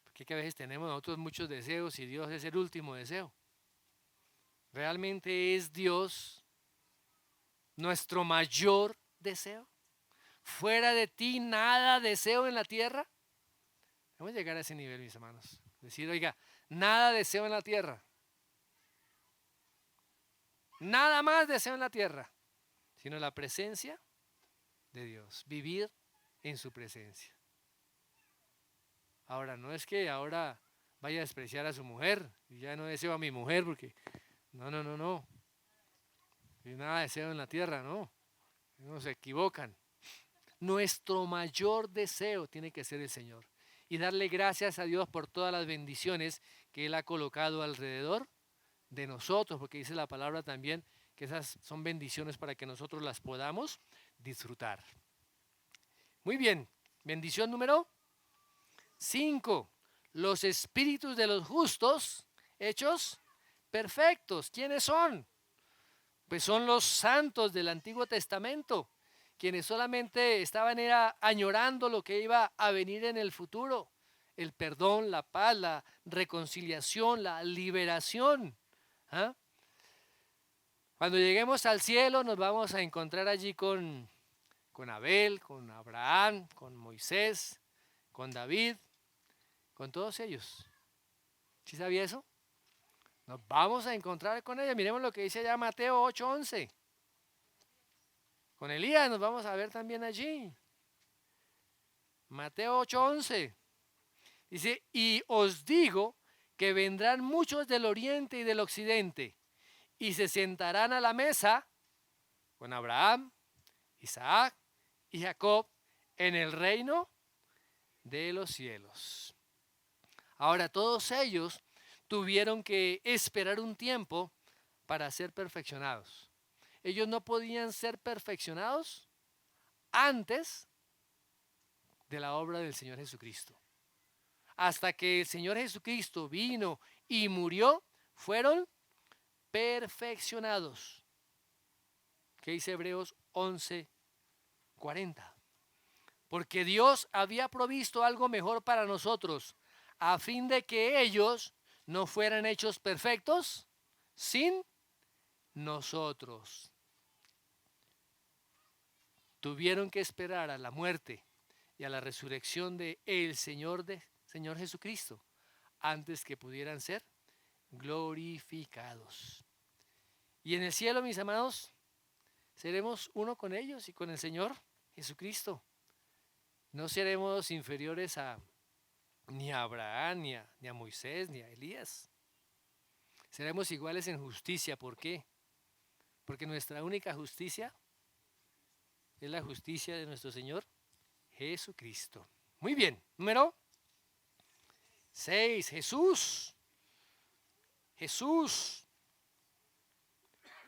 Porque a veces tenemos nosotros muchos deseos y Dios es el último deseo. ¿Realmente es Dios nuestro mayor deseo? Fuera de ti nada deseo en la tierra. Vamos a llegar a ese nivel, mis hermanos. Decir, oiga, nada deseo en la tierra. Nada más deseo en la tierra, sino la presencia de Dios. Vivir en su presencia. Ahora, no es que ahora vaya a despreciar a su mujer. Y ya no deseo a mi mujer porque... No. Y nada deseo en la tierra, no. No se equivocan. Nuestro mayor deseo tiene que ser el Señor. Y darle gracias a Dios por todas las bendiciones que Él ha colocado alrededor de nosotros, porque dice la palabra también que esas son bendiciones para que nosotros las podamos disfrutar. Muy bien, bendición número 5. Los espíritus de los justos hechos perfectos. ¿Quiénes son? Pues son los santos del Antiguo Testamento, quienes solamente estaban añorando lo que iba a venir en el futuro, el perdón, la paz, la reconciliación, la liberación. ¿Ah? Cuando lleguemos al cielo nos vamos a encontrar allí con Abel, con Abraham, con Moisés, con David, con todos ellos. ¿Sí sabía eso? Nos vamos a encontrar con ellos. Miremos lo que dice allá Mateo 8:11. Con Elías nos vamos a ver también allí. Mateo 8:11. Dice, y os digo que vendrán muchos del oriente y del occidente y se sentarán a la mesa con Abraham, Isaac y Jacob en el reino de los cielos. Ahora, todos ellos tuvieron que esperar un tiempo para ser perfeccionados. Ellos no podían ser perfeccionados antes de la obra del Señor Jesucristo. Hasta que el Señor Jesucristo vino y murió, fueron perfeccionados. ¿Qué dice Hebreos 11:40? Porque Dios había provisto algo mejor para nosotros, a fin de que ellos no fueran hechos perfectos sin nosotros. Tuvieron que esperar a la muerte y a la resurrección de el Señor Jesucristo antes que pudieran ser glorificados. Y en el cielo, mis amados, seremos uno con ellos y con el Señor Jesucristo. No seremos inferiores ni a Abraham, ni a Moisés, ni a Elías. Seremos iguales en justicia. ¿Por qué? Porque nuestra única justicia es la justicia de nuestro Señor Jesucristo. Muy bien, número 6. Jesús.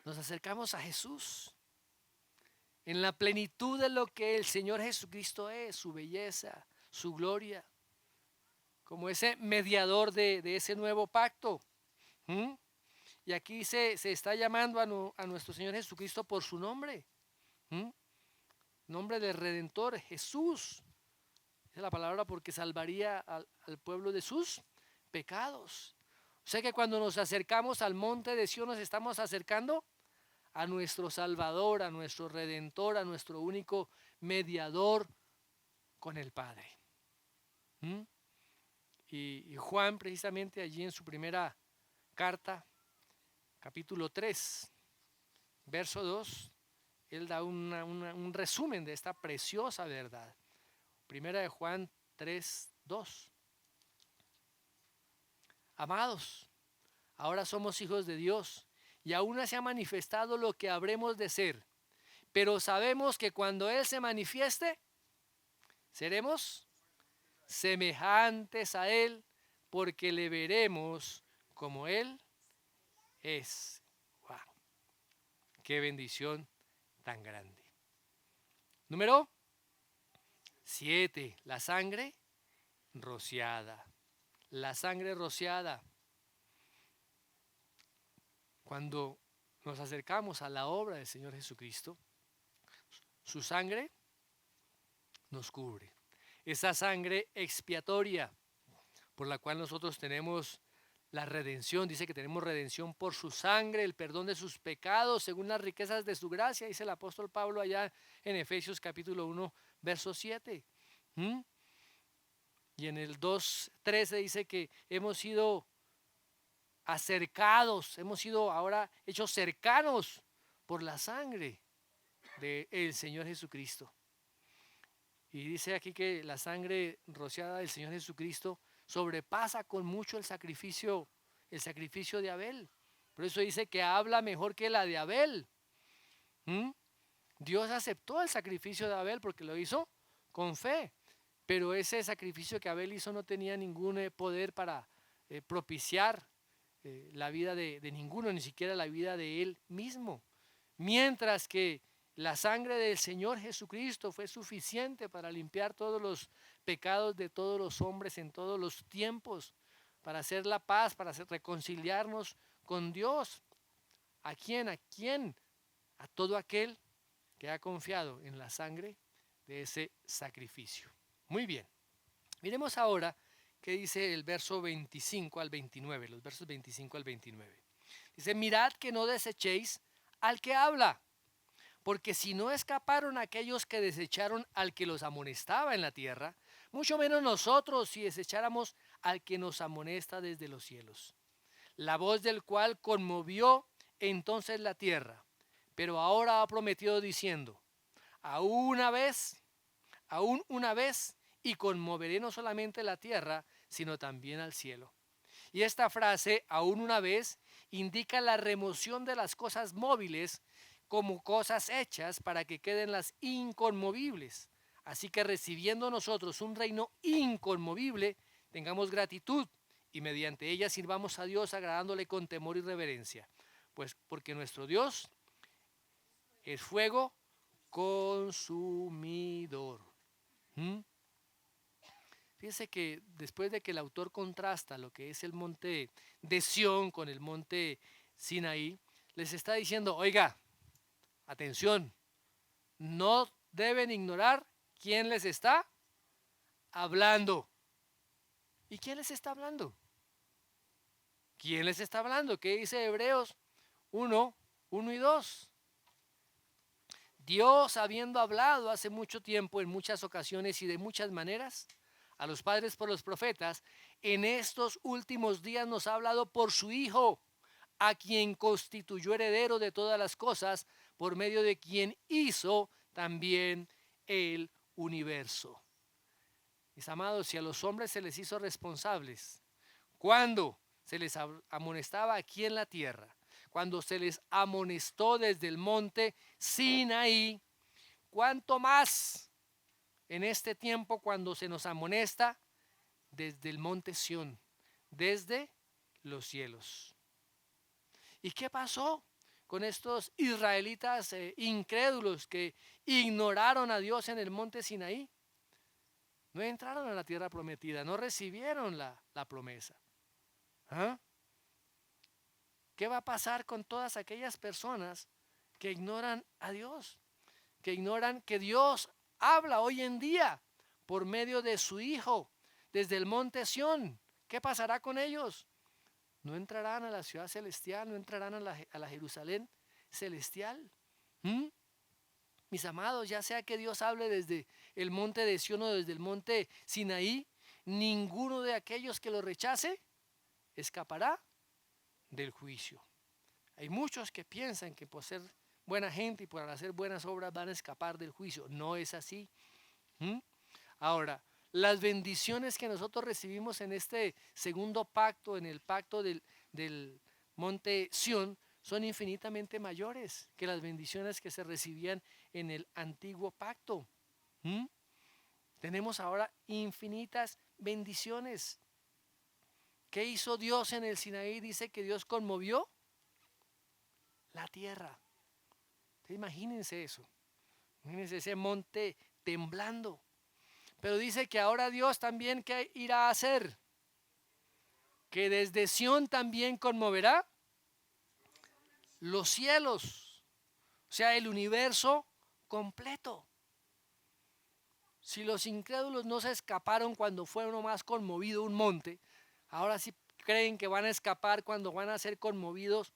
Nos acercamos a Jesús en la plenitud de lo que el Señor Jesucristo es, su belleza, su gloria, como ese mediador de ese nuevo pacto. Y aquí se está llamando a nuestro Señor Jesucristo por su nombre. Nombre del Redentor, Jesús. Esa es la palabra porque salvaría al pueblo de sus pecados. O sea que cuando nos acercamos al monte de Sión nos estamos acercando a nuestro Salvador, a nuestro Redentor, a nuestro único mediador con el Padre. Y Juan precisamente allí en su primera carta, capítulo 3, verso 2, él da un resumen de esta preciosa verdad. Primera de Juan 3:2. Amados, ahora somos hijos de Dios y aún no se ha manifestado lo que habremos de ser, pero sabemos que cuando Él se manifieste, Seremos semejantes a Él porque le veremos como Él es. ¡Wow! ¡Qué bendición tan grande! Número 7. La sangre rociada. La sangre rociada. Cuando nos acercamos a la obra del Señor Jesucristo, su sangre nos cubre. Esa sangre expiatoria por la cual nosotros tenemos la redención, dice que tenemos redención por su sangre, el perdón de sus pecados, según las riquezas de su gracia, dice el apóstol Pablo allá en Efesios capítulo 1, verso 7. Y en el 2:13 dice que hemos sido acercados, hemos sido ahora hechos cercanos por la sangre del Señor Jesucristo. Y dice aquí que la sangre rociada del Señor Jesucristo sobrepasa con mucho el sacrificio de Abel. Por eso dice que habla mejor que la de Abel. Dios aceptó el sacrificio de Abel porque lo hizo con fe. Pero ese sacrificio que Abel hizo no tenía ningún poder para propiciar la vida de ninguno, ni siquiera la vida de él mismo. Mientras que la sangre del Señor Jesucristo fue suficiente para limpiar todos los pecados de todos los hombres en todos los tiempos, para hacer la paz, para reconciliarnos con Dios. ¿A quién? ¿A quién? A todo aquel que ha confiado en la sangre de ese sacrificio. Muy bien. Miremos ahora qué dice el verso 25 al 29, los versos 25 al 29. Dice, mirad que no desechéis al que habla, porque si no escaparon aquellos que desecharon al que los amonestaba en la tierra, mucho menos nosotros si desecháramos al que nos amonesta desde los cielos. La voz del cual conmovió entonces la tierra, pero ahora ha prometido diciendo, aún una vez, y conmoveré no solamente la tierra, sino también al cielo. Y esta frase, aún una vez, indica la remoción de las cosas móviles como cosas hechas para que queden las inconmovibles. Así que recibiendo nosotros un reino inconmovible, tengamos gratitud y mediante ella sirvamos a Dios agradándole con temor y reverencia. Pues porque nuestro Dios es fuego consumidor. Fíjense que después de que el autor contrasta lo que es el monte de Sión con el monte Sinaí, les está diciendo, oiga, atención, no deben ignorar quién les está hablando. ¿Y quién les está hablando? ¿Quién les está hablando? ¿Qué dice Hebreos 1 y 2? Dios, habiendo hablado hace mucho tiempo, en muchas ocasiones y de muchas maneras, a los padres por los profetas, en estos últimos días nos ha hablado por su Hijo, a quien constituyó heredero de todas las cosas, por medio de quien hizo también el universo. Mis amados, si a los hombres se les hizo responsables, cuando se les amonestaba aquí en la tierra, cuando se les amonestó desde el monte Sinaí, ¿cuánto más en este tiempo cuando se nos amonesta desde el monte Sión, desde los cielos? ¿Y qué pasó con estos israelitas incrédulos que ignoraron a Dios en el monte Sinaí? No entraron a la tierra prometida, no recibieron la promesa. ¿Qué va a pasar con todas aquellas personas que ignoran a Dios? Que ignoran que Dios habla hoy en día por medio de su Hijo desde el monte Sión. ¿Qué pasará con ellos? No entrarán a la ciudad celestial, no entrarán a la Jerusalén celestial. Mis amados, ya sea que Dios hable desde el monte de Sión o desde el monte Sinaí, ninguno de aquellos que lo rechace escapará del juicio. Hay muchos que piensan que por ser buena gente y por hacer buenas obras van a escapar del juicio. No es así. Ahora, las bendiciones que nosotros recibimos en este segundo pacto, en el pacto del monte Sión, son infinitamente mayores que las bendiciones que se recibían en el antiguo pacto. Tenemos ahora infinitas bendiciones. ¿Qué hizo Dios en el Sinaí? Dice que Dios conmovió la tierra. Imagínense eso. Imagínense ese monte temblando. Pero dice que ahora Dios también, ¿qué irá a hacer? Que desde Sión también conmoverá los cielos. O sea, el universo completo. Si los incrédulos no se escaparon cuando fue uno más conmovido un monte, ahora sí creen que van a escapar cuando van a ser conmovidos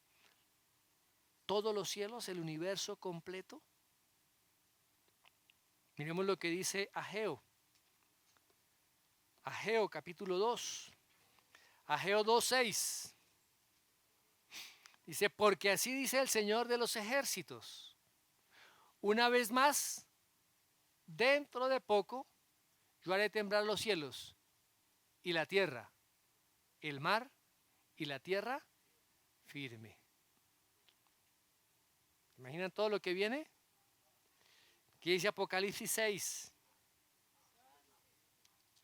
todos los cielos, el universo completo. Miremos lo que dice Ageo. Ageo capítulo 2. Ageo 2:6. Dice, porque así dice el Señor de los ejércitos. Una vez más, dentro de poco, yo haré temblar los cielos y la tierra, el mar y la tierra firme. ¿Imaginan todo lo que viene? ¿Qué dice Apocalipsis 6?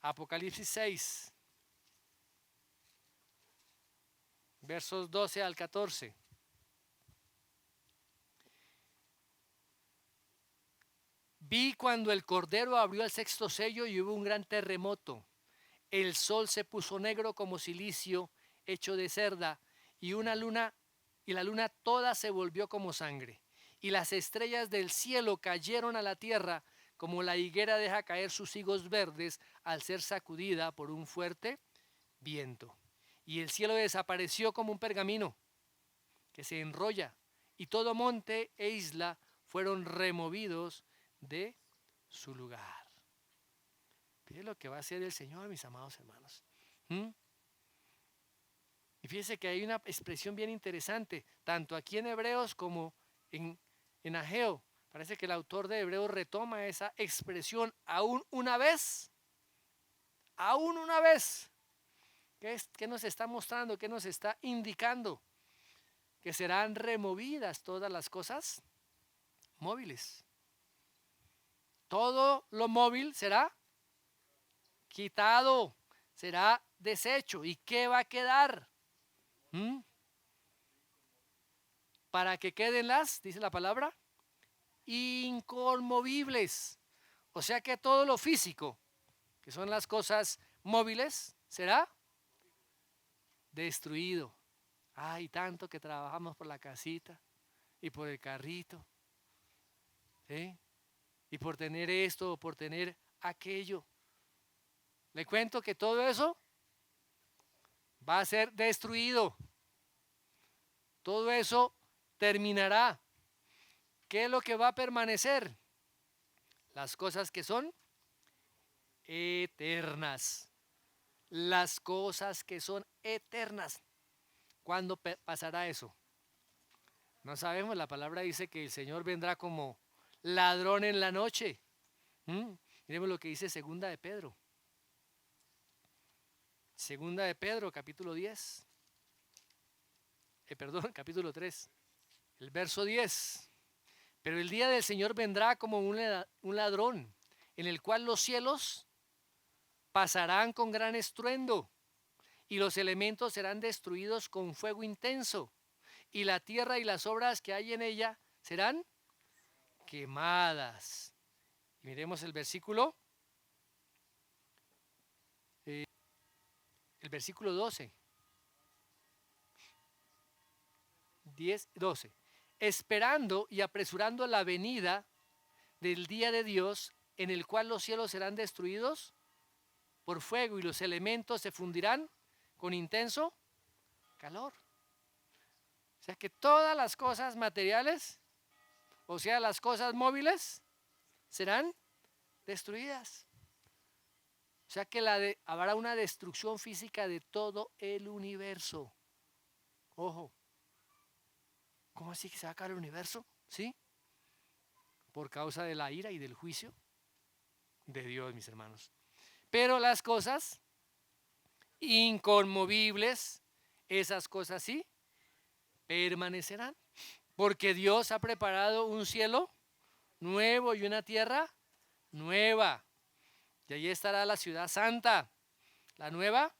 Apocalipsis 6, versos 12 al 14. Vi cuando el Cordero abrió el sexto sello y hubo un gran terremoto. El sol se puso negro como cilicio hecho de cerda y la luna toda se volvió como sangre. Y las estrellas del cielo cayeron a la tierra como la higuera deja caer sus higos verdes al ser sacudida por un fuerte viento. Y el cielo desapareció como un pergamino que se enrolla, y todo monte e isla fueron removidos de su lugar. Fíjense lo que va a hacer el Señor, mis amados hermanos. Y fíjense que hay una expresión bien interesante, tanto aquí en Hebreos como en Ageo. Parece que el autor de Hebreos retoma esa expresión aún una vez. Aún una vez. ¿Qué nos está mostrando? ¿Qué nos está indicando? Que serán removidas todas las cosas móviles. Todo lo móvil será quitado, será deshecho. ¿Y qué va a quedar? Para que queden dice la palabra, inconmovibles. O sea que todo lo físico, que son las cosas móviles, será destruido. Ay, tanto que trabajamos por la casita y por el carrito, ¿sí? Y por tener esto o por tener aquello. Le cuento que todo eso va a ser destruido. Todo eso terminará. ¿Qué es lo que va a permanecer? Las cosas que son eternas. Las cosas que son eternas. ¿Cuándo pasará eso? No sabemos, la palabra dice que el Señor vendrá como ladrón en la noche. Miremos lo que dice Segunda de Pedro. Segunda de Pedro, capítulo 10. Capítulo 3. El verso 10. Pero el día del Señor vendrá como un ladrón, en el cual los cielos pasarán con gran estruendo, y los elementos serán destruidos con fuego intenso, y la tierra y las obras que hay en ella serán quemadas. Y miremos el versículo 12. 10-12. Esperando y apresurando la venida del día de Dios, en el cual los cielos serán destruidos por fuego y los elementos se fundirán con intenso calor. O sea que todas las cosas materiales, o sea las cosas móviles, serán destruidas. O sea que habrá una destrucción física de todo el universo. Ojo. ¿Cómo así que se va a acabar el universo? ¿Sí? Por causa de la ira y del juicio de Dios, mis hermanos. Pero las cosas inconmovibles, esas cosas sí, permanecerán. Porque Dios ha preparado un cielo nuevo y una tierra nueva. Y allí estará la ciudad santa, la nueva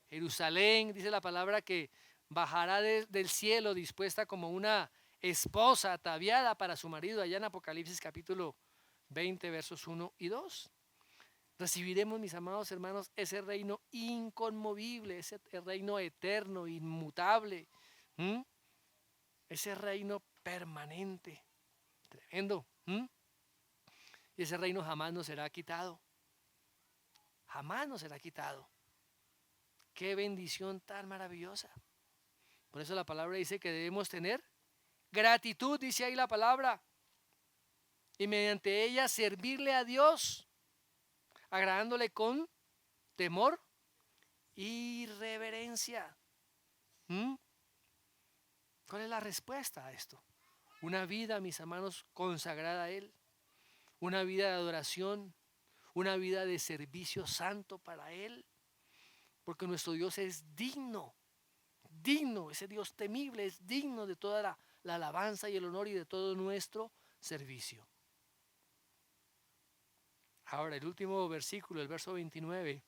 Jerusalén, dice la palabra, que bajará del cielo dispuesta como una esposa ataviada para su marido, allá en Apocalipsis capítulo 20, versos 1 y 2. Recibiremos, mis amados hermanos, ese reino inconmovible, ese reino eterno, inmutable, ese reino permanente, tremendo. Y ese reino jamás nos será quitado, jamás nos será quitado. Qué bendición tan maravillosa. Por eso la palabra dice que debemos tener gratitud, dice ahí la palabra, y mediante ella servirle a Dios, agradándole con temor y reverencia. ¿Cuál es la respuesta a esto? Una vida, mis hermanos, consagrada a Él, una vida de adoración, una vida de servicio santo para Él, porque nuestro Dios es digno, ese Dios temible es digno de toda la alabanza y el honor y de todo nuestro servicio. Ahora, el último versículo, el verso 29,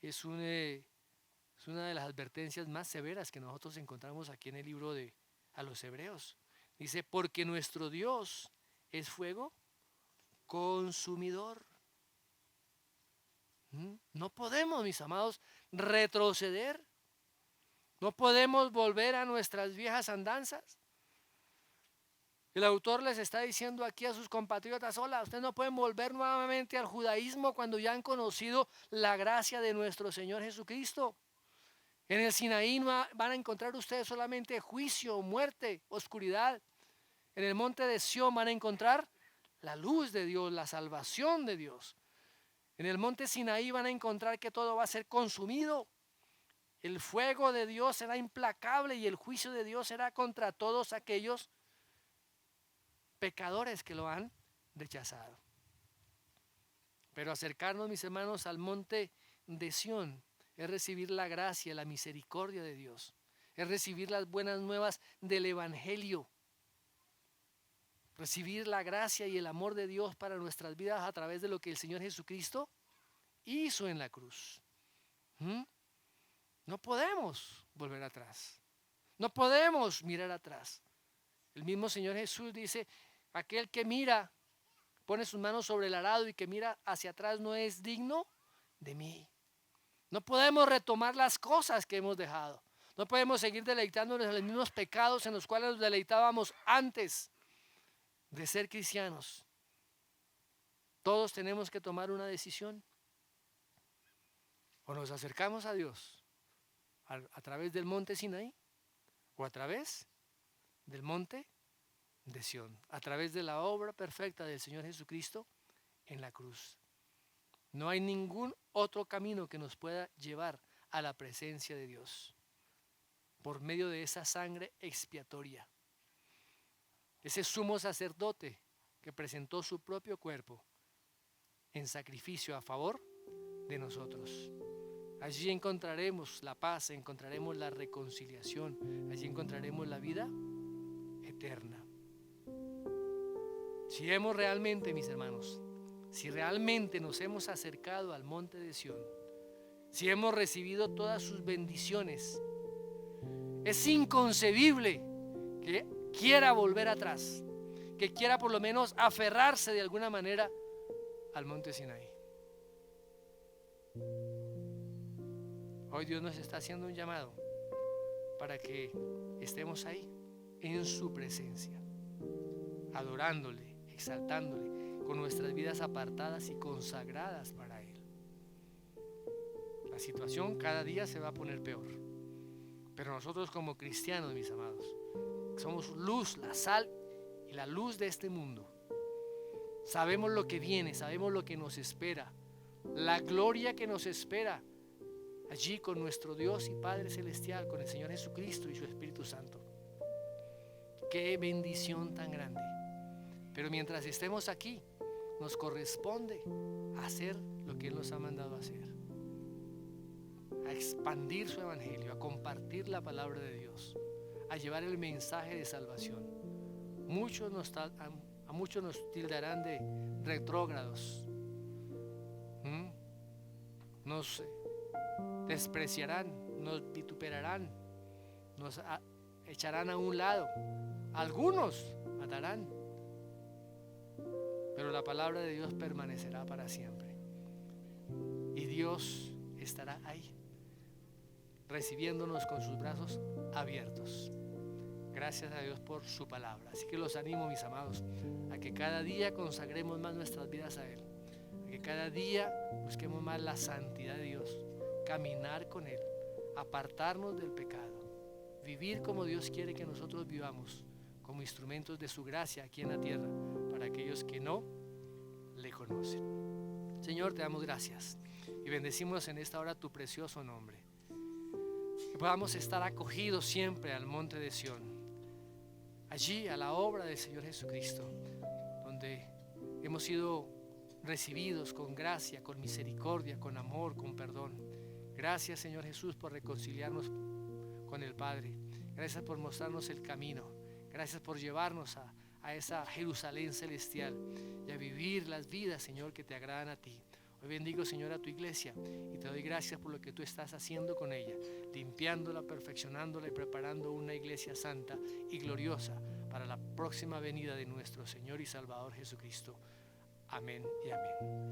es una de las advertencias más severas que nosotros encontramos aquí en el libro a los Hebreos. Dice, porque nuestro Dios es fuego consumidor. No podemos, mis amados, retroceder. No podemos volver a nuestras viejas andanzas. El autor les está diciendo aquí a sus compatriotas, hola, ustedes no pueden volver nuevamente al judaísmo cuando ya han conocido la gracia de nuestro Señor Jesucristo. En el Sinaí van a encontrar ustedes solamente juicio, muerte, oscuridad. En el monte de Sión van a encontrar la luz de Dios, la salvación de Dios. En el monte Sinaí van a encontrar que todo va a ser consumido. El fuego de Dios será implacable y el juicio de Dios será contra todos aquellos pecadores que lo han rechazado. Pero acercarnos, mis hermanos, al monte de Sión es recibir la gracia, la misericordia de Dios. Es recibir las buenas nuevas del Evangelio. Recibir la gracia y el amor de Dios para nuestras vidas a través de lo que el Señor Jesucristo hizo en la cruz. No podemos volver atrás. No podemos mirar atrás. El mismo Señor Jesús dice, aquel que mira, pone sus manos sobre el arado y que mira hacia atrás no es digno de mí. No podemos retomar las cosas que hemos dejado. No podemos seguir deleitándonos en los mismos pecados en los cuales nos deleitábamos antes de ser cristianos. Todos tenemos que tomar una decisión. O nos acercamos a Dios a través del monte Sinaí o a través del monte de Sión, a través de la obra perfecta del Señor Jesucristo en la cruz. No hay ningún otro camino que nos pueda llevar a la presencia de Dios por medio de esa sangre expiatoria. Ese sumo sacerdote que presentó su propio cuerpo en sacrificio a favor de nosotros. Allí encontraremos la paz, encontraremos la reconciliación, allí encontraremos la vida eterna. Si hemos realmente, mis hermanos, si realmente nos hemos acercado al monte de Sión, si hemos recibido todas sus bendiciones, es inconcebible que quiera volver atrás, que quiera por lo menos aferrarse de alguna manera al monte Sinaí. Hoy Dios nos está haciendo un llamado para que estemos ahí en su presencia, adorándole, exaltándole, con nuestras vidas apartadas y consagradas para Él. La situación cada día se va a poner peor, pero nosotros como cristianos, mis amados, somos luz, la sal y la luz de este mundo. Sabemos lo que viene, sabemos lo que nos espera, la gloria que nos espera allí con nuestro Dios y Padre Celestial, con el Señor Jesucristo y su Espíritu Santo. Qué bendición tan grande. Pero mientras estemos aquí, nos corresponde hacer lo que Él nos ha mandado a hacer, a expandir su evangelio, a compartir la palabra de Dios, a llevar el mensaje de salvación. A muchos nos tildarán de retrógrados, nos despreciarán, nos vituperarán, nos echarán a un lado, algunos matarán, pero la palabra de Dios permanecerá para siempre. Y Dios estará ahí, recibiéndonos con sus brazos abiertos. Gracias a Dios por su palabra. Así que los animo, mis amados, a que cada día consagremos más nuestras vidas a Él, a que cada día busquemos más la santidad de Dios, caminar con Él, apartarnos del pecado, vivir como Dios quiere que nosotros vivamos, como instrumentos de su gracia aquí en la tierra, para aquellos que no le conocen. Señor, te damos gracias y bendecimos en esta hora tu precioso nombre. Que podamos estar acogidos siempre al monte de Sión, allí a la obra del Señor Jesucristo, donde hemos sido recibidos con gracia, con misericordia, con amor, con perdón. Gracias, Señor Jesús, por reconciliarnos con el Padre. Gracias por mostrarnos el camino. Gracias por llevarnos a esa Jerusalén celestial y a vivir las vidas, Señor, que te agradan a ti. Hoy bendigo, Señor, a tu iglesia y te doy gracias por lo que tú estás haciendo con ella, limpiándola, perfeccionándola y preparando una iglesia santa y gloriosa para la próxima venida de nuestro Señor y Salvador Jesucristo. Amén y amén.